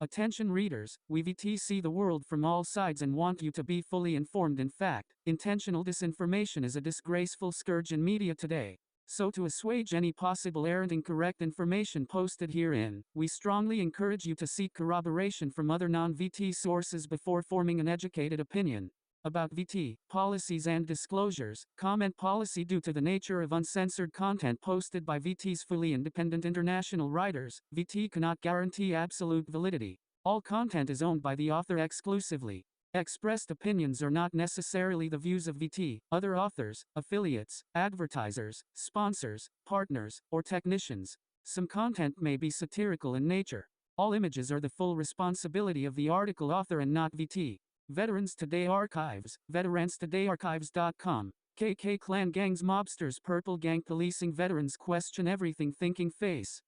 Attention readers, we VT see the world from all sides and want you to be fully informed. In fact, intentional disinformation is a disgraceful scourge in media today. So to assuage any possible errant incorrect information posted herein, we strongly encourage you to seek corroboration from other non-VT sources before forming an educated opinion about VT policies and disclosures. Comment policy: due to the nature of uncensored content posted by VT's fully independent international writers, VT cannot guarantee absolute validity. All content is owned by the author exclusively. Expressed opinions are not necessarily the views of VT, other authors, affiliates, advertisers, sponsors, partners, or technicians. Some content may be satirical in nature. All images are the full responsibility of the article author and not VT. Veterans Today Archives, veteranstodayarchives.com. KK Klan gangs, mobsters, purple gang policing veterans, question everything, thinking face.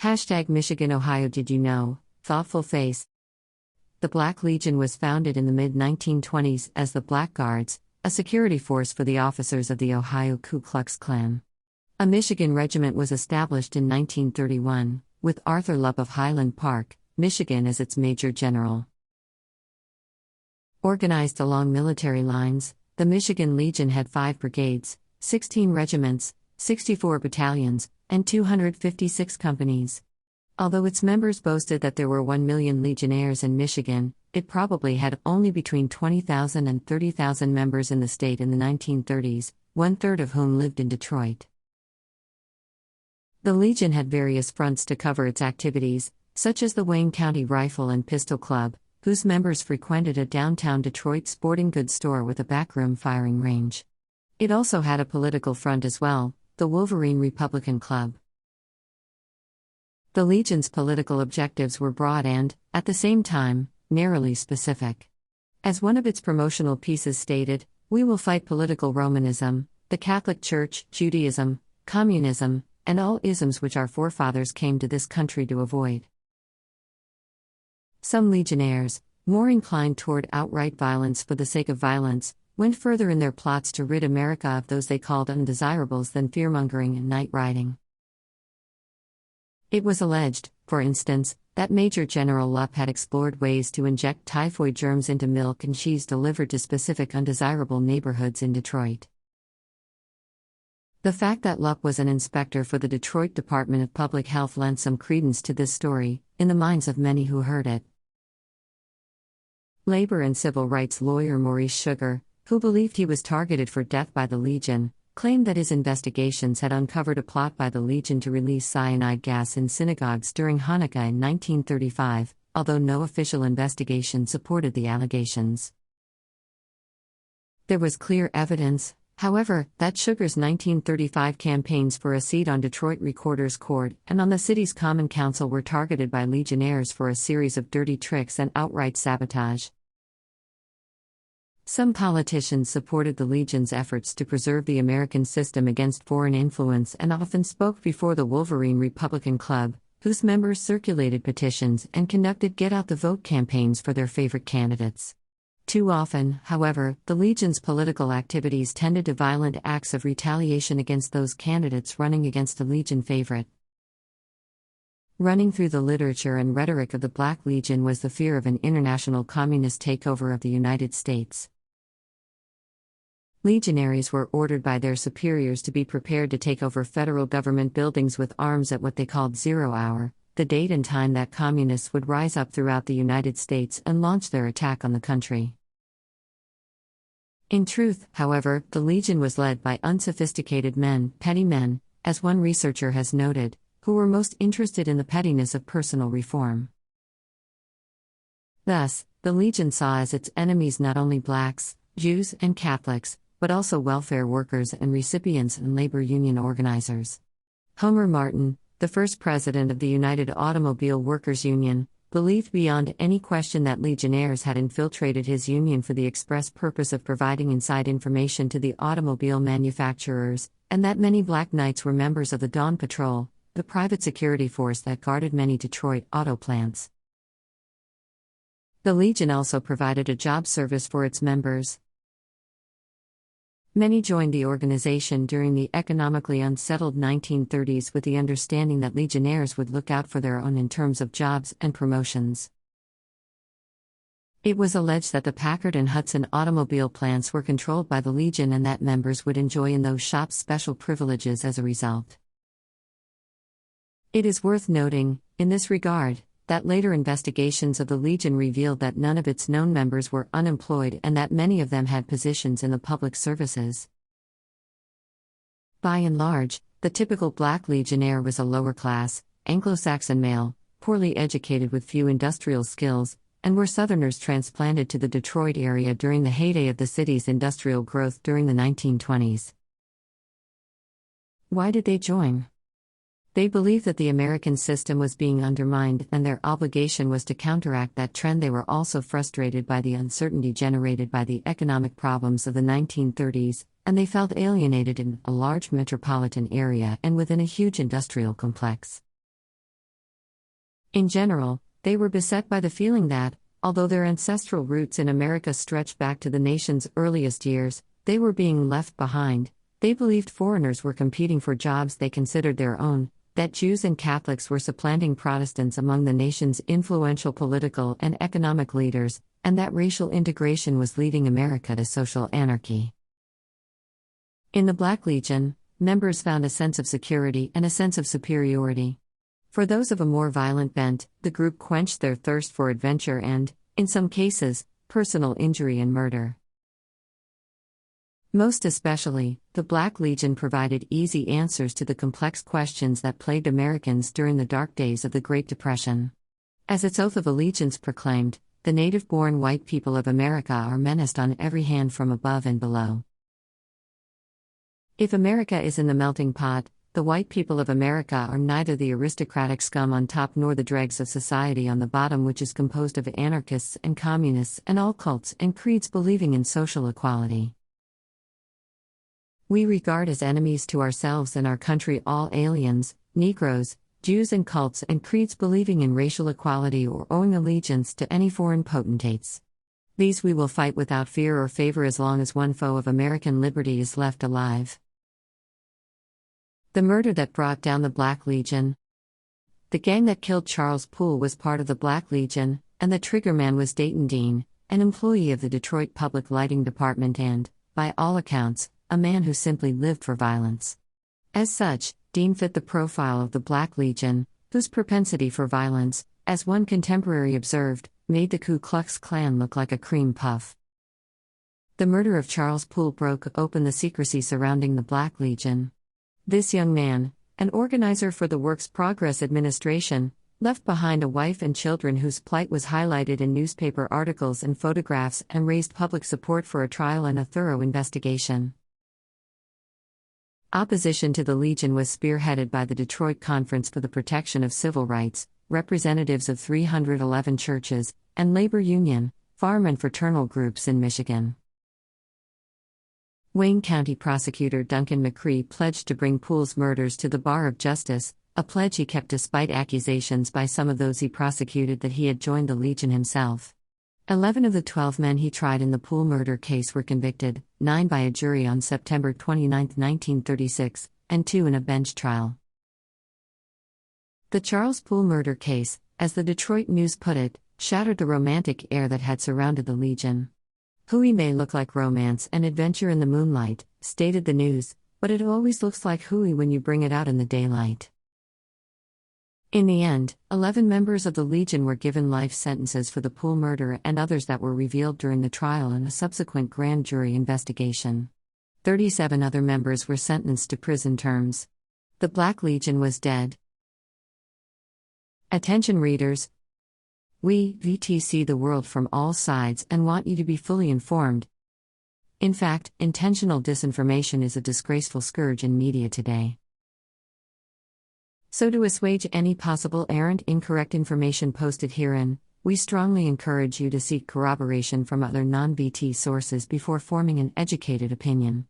Hashtag Michigan, Ohio. Did you know? Thoughtful face. The Black Legion was founded in the mid-1920s as the Black Guards, a security force for the officers of the Ohio Ku Klux Klan. A Michigan Regiment was established in 1931, with Arthur Lupp of Highland Park, Michigan as its major general. Organized along military lines, the Michigan Legion had 5 brigades, 16 regiments, 64 battalions, and 256 companies. Although its members boasted that there were 1 million legionnaires in Michigan, it probably had only between 20,000 and 30,000 members in the state in the 1930s, 1/3 of whom lived in Detroit. The Legion had various fronts to cover its activities, such as the Wayne County Rifle and Pistol Club, whose members frequented a downtown Detroit sporting goods store with a backroom firing range. It also had a political front as well, the Wolverine Republican Club. The Legion's political objectives were broad and, at the same time, narrowly specific. As one of its promotional pieces stated, "We will fight political Romanism, the Catholic Church, Judaism, communism, and all isms which our forefathers came to this country to avoid." Some legionnaires, more inclined toward outright violence for the sake of violence, went further in their plots to rid America of those they called undesirables than fearmongering and night riding. It was alleged, for instance, that Major General Lupp had explored ways to inject typhoid germs into milk and cheese delivered to specific undesirable neighborhoods in Detroit. The fact that Lupp was an inspector for the Detroit Department of Public Health lent some credence to this story, in the minds of many who heard it. Labor and civil rights lawyer Maurice Sugar, who believed he was targeted for death by the Legion, claimed that his investigations had uncovered a plot by the Legion to release cyanide gas in synagogues during Hanukkah in 1935, although no official investigation supported the allegations. There was clear evidence, however, that Sugar's 1935 campaigns for a seat on Detroit Recorder's Court and on the city's Common Council were targeted by legionnaires for a series of dirty tricks and outright sabotage. Some politicians supported the Legion's efforts to preserve the American system against foreign influence and often spoke before the Wolverine Republican Club, whose members circulated petitions and conducted get-out-the-vote campaigns for their favorite candidates. Too often, however, the Legion's political activities tended to violent acts of retaliation against those candidates running against a Legion favorite. Running through the literature and rhetoric of the Black Legion was the fear of an international communist takeover of the United States. Legionaries were ordered by their superiors to be prepared to take over federal government buildings with arms at what they called 0 hour, the date and time that communists would rise up throughout the United States and launch their attack on the country. In truth, however, the Legion was led by unsophisticated men, petty men, as one researcher has noted, who were most interested in the pettiness of personal reform. Thus, the Legion saw as its enemies not only blacks, Jews, and Catholics, but also welfare workers and recipients and labor union organizers. Homer Martin, the first president of the United Automobile Workers Union, believed beyond any question that legionnaires had infiltrated his union for the express purpose of providing inside information to the automobile manufacturers, and that many Black Knights were members of the Dawn Patrol, the private security force that guarded many Detroit auto plants. The Legion also provided a job service for its members. Many joined the organization during the economically unsettled 1930s with the understanding that legionnaires would look out for their own in terms of jobs and promotions. It was alleged that the Packard and Hudson automobile plants were controlled by the Legion and that members would enjoy in those shops special privileges as a result. It is worth noting, in this regard, that later investigations of the Legion revealed that none of its known members were unemployed and that many of them had positions in the public services. By and large, the typical black legionnaire was a lower-class, Anglo-Saxon male, poorly educated with few industrial skills, and were Southerners transplanted to the Detroit area during the heyday of the city's industrial growth during the 1920s. Why did they join? They believed that the American system was being undermined and their obligation was to counteract that trend. They were also frustrated by the uncertainty generated by the economic problems of the 1930s, and they felt alienated in a large metropolitan area and within a huge industrial complex. In general, they were beset by the feeling that, although their ancestral roots in America stretched back to the nation's earliest years, they were being left behind. They believed foreigners were competing for jobs they considered their own, that Jews and Catholics were supplanting Protestants among the nation's influential political and economic leaders, and that racial integration was leading America to social anarchy. In the Black Legion, members found a sense of security and a sense of superiority. For those of a more violent bent, the group quenched their thirst for adventure and, in some cases, personal injury and murder. Most especially, the Black Legion provided easy answers to the complex questions that plagued Americans during the dark days of the Great Depression. As its oath of allegiance proclaimed, the native-born white people of America are menaced on every hand from above and below. If America is in the melting pot, the white people of America are neither the aristocratic scum on top nor the dregs of society on the bottom, which is composed of anarchists and communists and all cults and creeds believing in social equality. We regard as enemies to ourselves and our country all aliens, Negroes, Jews and cults and creeds believing in racial equality or owing allegiance to any foreign potentates. These we will fight without fear or favor as long as one foe of American liberty is left alive. The murder that brought down the Black Legion. The gang that killed Charles Poole was part of the Black Legion, and the triggerman was Dayton Dean, an employee of the Detroit Public Lighting Department and, by all accounts, a man who simply lived for violence. As such, Dean fit the profile of the Black Legion, whose propensity for violence, as one contemporary observed, made the Ku Klux Klan look like a cream puff. The murder of Charles Poole broke open the secrecy surrounding the Black Legion. This young man, an organizer for the Works Progress Administration, left behind a wife and children whose plight was highlighted in newspaper articles and photographs and raised public support for a trial and a thorough investigation. Opposition to the Legion was spearheaded by the Detroit Conference for the Protection of Civil Rights, representatives of 311 churches, and labor union, farm and fraternal groups in Michigan. Wayne County Prosecutor Duncan McCree pledged to bring Poole's murders to the bar of justice, a pledge he kept despite accusations by some of those he prosecuted that he had joined the Legion himself. 11 of the 12 men he tried in the Poole murder case were convicted, 9 by a jury on September 29, 1936, and 2 in a bench trial. The Charles Poole murder case, as the Detroit News put it, shattered the romantic air that had surrounded the Legion. Huey may look like romance and adventure in the moonlight, stated the News, but it always looks like Huey when you bring it out in the daylight. In the end, 11 members of the Legion were given life sentences for the Poole murder and others that were revealed during the trial and a subsequent grand jury investigation. 37 other members were sentenced to prison terms. The Black Legion was dead. Attention readers. We, VT, see the world from all sides and want you to be fully informed. In fact, intentional disinformation is a disgraceful scourge in media today. So to assuage any possible errant, incorrect information posted herein, we strongly encourage you to seek corroboration from other non-VT sources before forming an educated opinion.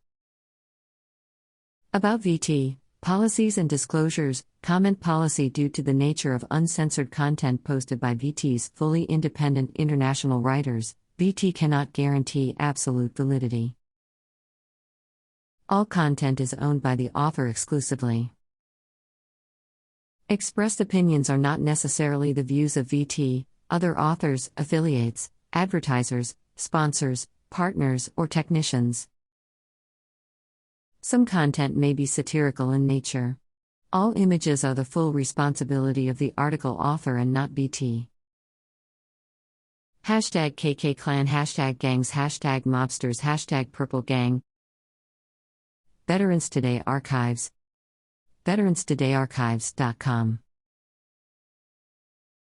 About VT, policies and disclosures, comment policy. Due to the nature of uncensored content posted by VT's fully independent international writers, VT cannot guarantee absolute validity. All content is owned by the author exclusively. Expressed opinions are not necessarily the views of VT, other authors, affiliates, advertisers, sponsors, partners, or technicians. Some content may be satirical in nature. All images are the full responsibility of the article author and not VT. Hashtag KK Klan, hashtag gangs, hashtag mobsters, hashtag purple gang. Veterans Today Archives. VeteransTodayArchives.com